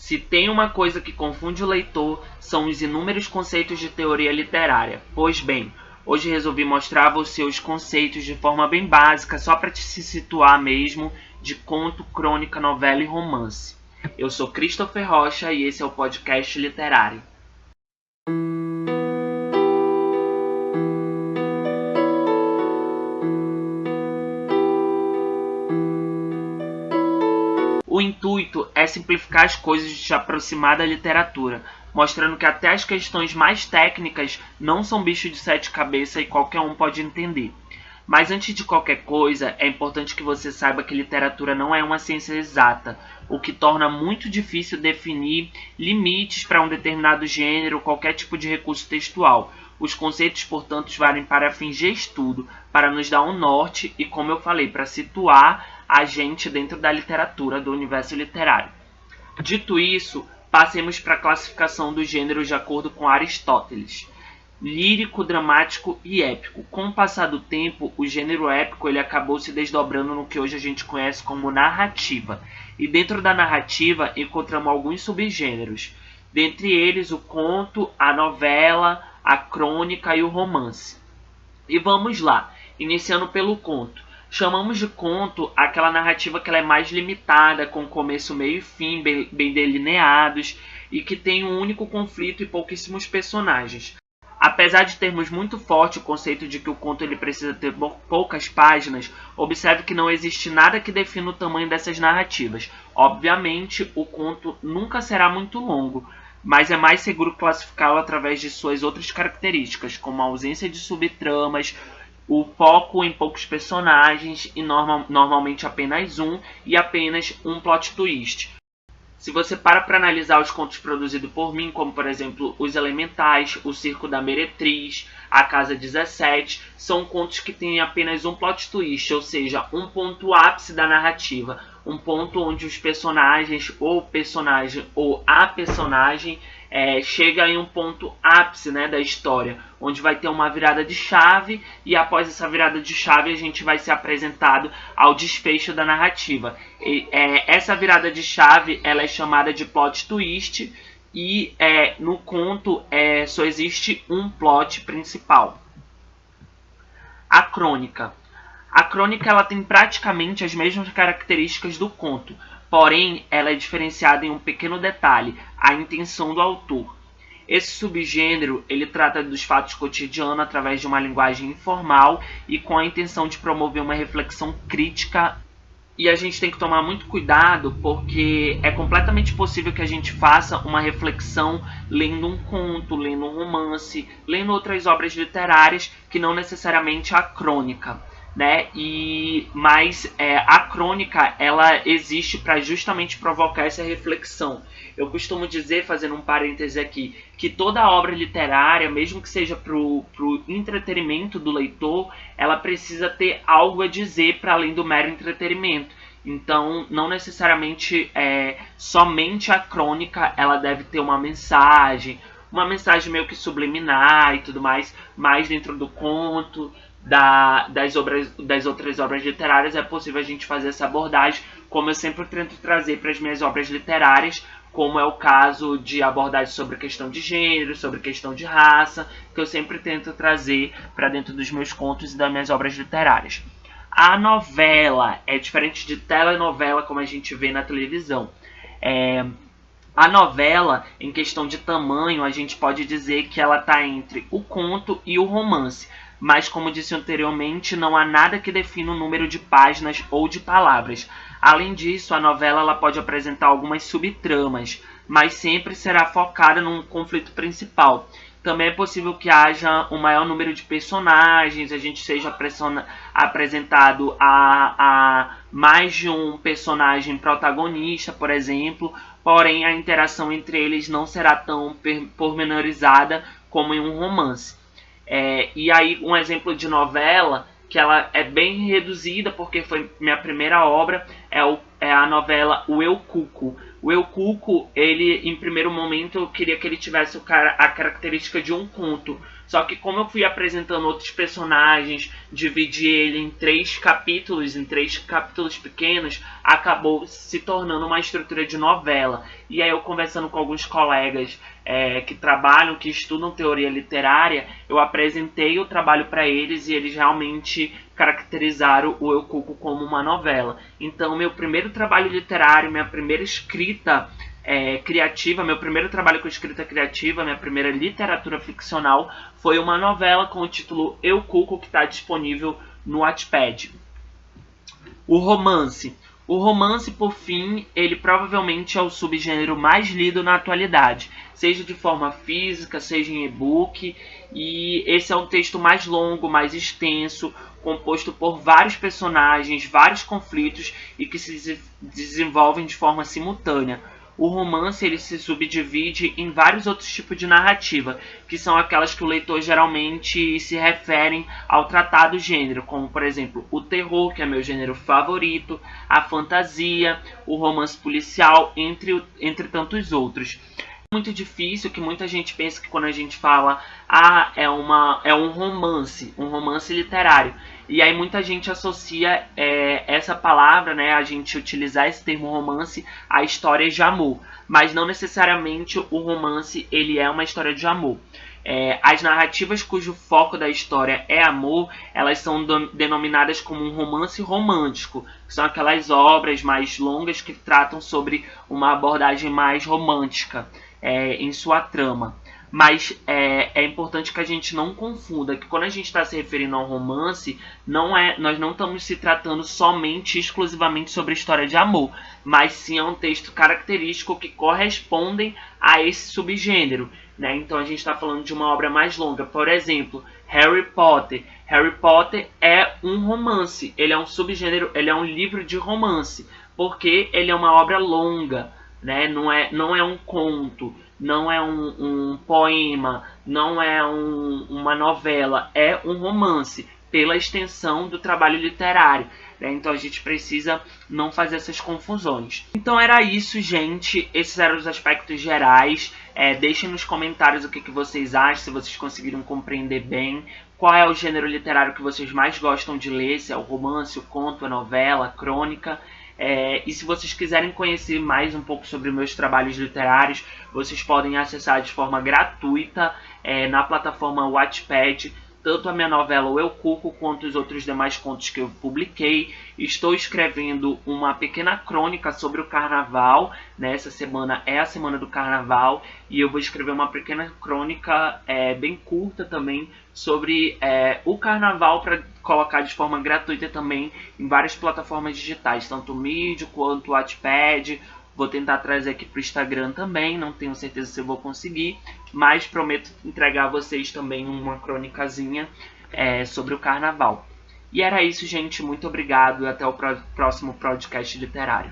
Se tem uma coisa que confunde o leitor, são os inúmeros conceitos de teoria literária. Pois bem, hoje resolvi mostrar a você os conceitos de forma bem básica, só para te se situar mesmo, de conto, crônica, novela e romance. Eu sou Christopher Rocha e esse é o podcast literário. O intuito é simplificar as coisas e te aproximar da literatura, mostrando que até as questões mais técnicas não são bicho de sete cabeças e qualquer um pode entender. Mas antes de qualquer coisa, é importante que você saiba que literatura não é uma ciência exata, o que torna muito difícil definir limites para um determinado gênero ou qualquer tipo de recurso textual. Os conceitos, portanto, valem para fins de estudo, para nos dar um norte e, como eu falei, para situar a gente dentro da literatura, do universo literário. Dito isso, passemos para a classificação dos gêneros de acordo com Aristóteles. Lírico, dramático e épico. Com o passar do tempo, o gênero épico ele acabou se desdobrando no que hoje a gente conhece como narrativa. E dentro da narrativa encontramos alguns subgêneros. Dentre eles, o conto, a novela, a crônica e o romance. E vamos lá, iniciando pelo conto. Chamamos de conto aquela narrativa que ela é mais limitada, com começo, meio e fim, bem delineados, e que tem um único conflito e pouquíssimos personagens. Apesar de termos muito forte o conceito de que o conto ele precisa ter poucas páginas, observe que não existe nada que defina o tamanho dessas narrativas. Obviamente, o conto nunca será muito longo, mas é mais seguro classificá-lo através de suas outras características, como a ausência de subtramas, o foco em poucos personagens e normalmente apenas um e apenas um plot twist. Se você para analisar os contos produzidos por mim, como por exemplo Os Elementais, O Circo da Meretriz, A Casa 17, são contos que têm apenas um plot twist, ou seja, um ponto ápice da narrativa, um ponto onde os personagens ou a personagem chega em um ponto ápice, né, da história, onde vai ter uma virada de chave e após essa virada de chave a gente vai ser apresentado ao desfecho da narrativa. Essa virada de chave ela é chamada de plot twist e no conto só existe um plot principal. A crônica. A crônica ela tem praticamente as mesmas características do conto, porém ela é diferenciada em um pequeno detalhe, a intenção do autor. Esse subgênero ele trata dos fatos cotidianos através de uma linguagem informal e com a intenção de promover uma reflexão crítica. E a gente tem que tomar muito cuidado porque é completamente possível que a gente faça uma reflexão lendo um conto, lendo um romance, lendo outras obras literárias que não necessariamente a crônica. Né? Mas a crônica ela existe para justamente provocar essa reflexão. Eu costumo dizer, fazendo um parêntese aqui, que toda obra literária, mesmo que seja para o entretenimento do leitor, ela precisa ter algo a dizer para além do mero entretenimento. Então, não necessariamente somente a crônica ela deve ter uma mensagem meio que subliminar e tudo mais dentro do conto. Das outras obras literárias é possível a gente fazer essa abordagem, como eu sempre tento trazer para as minhas obras literárias, como é o caso de abordagem sobre questão de gênero, sobre questão de raça, que eu sempre tento trazer para dentro dos meus contos e das minhas obras literárias. A novela é diferente de telenovela, como a gente vê na televisão. A novela, em questão de tamanho, a gente pode dizer que ela está entre o conto e o romance. Mas, como disse anteriormente, não há nada que defina o número de páginas ou de palavras. Além disso, a novela ela pode apresentar algumas subtramas, mas sempre será focada num conflito principal. Também é possível que haja um maior número de personagens, a gente seja apresentado a mais de um personagem protagonista, por exemplo, porém a interação entre eles não será tão pormenorizada como em um romance. E aí um exemplo de novela que ela é bem reduzida porque foi minha primeira obra é a novela O Eu Cuco. O Eu Cuco, ele, em primeiro momento, eu queria que ele tivesse a característica de um conto. Só que como eu fui apresentando outros personagens, dividi ele em três capítulos pequenos, acabou se tornando uma estrutura de novela. E aí eu conversando com alguns colegas que trabalham, que estudam teoria literária, eu apresentei o trabalho para eles e eles realmente caracterizaram o Eu Cuco como uma novela. Então, meu primeiro trabalho literário, minha primeira escrita criativa, meu primeiro trabalho com escrita criativa, minha primeira literatura ficcional, foi uma novela com o título Eu Cuco, que está disponível no Wattpad. O romance. O romance, por fim, ele provavelmente é o subgênero mais lido na atualidade, seja de forma física, seja em e-book, e esse é um texto mais longo, mais extenso, composto por vários personagens, vários conflitos e que se desenvolvem de forma simultânea. O romance ele se subdivide em vários outros tipos de narrativa, que são aquelas que o leitor geralmente se referem ao tratado gênero, como por exemplo o terror, que é meu gênero favorito, a fantasia, o romance policial, entre tantos outros. É muito difícil, que muita gente pensa que quando a gente fala é um romance literário. E aí muita gente associa essa palavra, né, a gente utilizar esse termo romance, a histórias de amor. Mas não necessariamente o romance ele é uma história de amor. As narrativas cujo foco da história é amor, elas são denominadas como um romance romântico. São aquelas obras mais longas que tratam sobre uma abordagem mais romântica em sua trama. Mas é importante que a gente não confunda que quando a gente está se referindo ao romance, nós não estamos se tratando somente, exclusivamente sobre a história de amor, mas sim é um texto característico que correspondem a esse subgênero, né? Então a gente está falando de uma obra mais longa. Por exemplo, Harry Potter. Harry Potter é um romance, ele é um subgênero, ele é um livro de romance, porque ele é uma obra longa, né? Não é um conto, não é um poema, não é uma novela, é um romance, pela extensão do trabalho literário, né? Então a gente precisa não fazer essas confusões. Então era isso, gente. Esses eram os aspectos gerais. Deixem nos comentários o que vocês acham, se vocês conseguiram compreender bem. Qual é o gênero literário que vocês mais gostam de ler, se é o romance, o conto, a novela, a crônica. E se vocês quiserem conhecer mais um pouco sobre meus trabalhos literários, vocês podem acessar de forma gratuita na plataforma Wattpad, tanto a minha novela O Eu Cuco, quanto os outros demais contos que eu publiquei. Estou escrevendo uma pequena crônica sobre o Carnaval, né? Essa semana é a semana do Carnaval, e eu vou escrever uma pequena crônica bem curta também sobre o Carnaval, para colocar de forma gratuita também em várias plataformas digitais, tanto o Medium quanto o Wattpad. Vou tentar trazer aqui para o Instagram também, não tenho certeza se eu vou conseguir, mas prometo entregar a vocês também uma crônicazinha sobre o Carnaval. E era isso, gente. Muito obrigado e até o próximo podcast literário.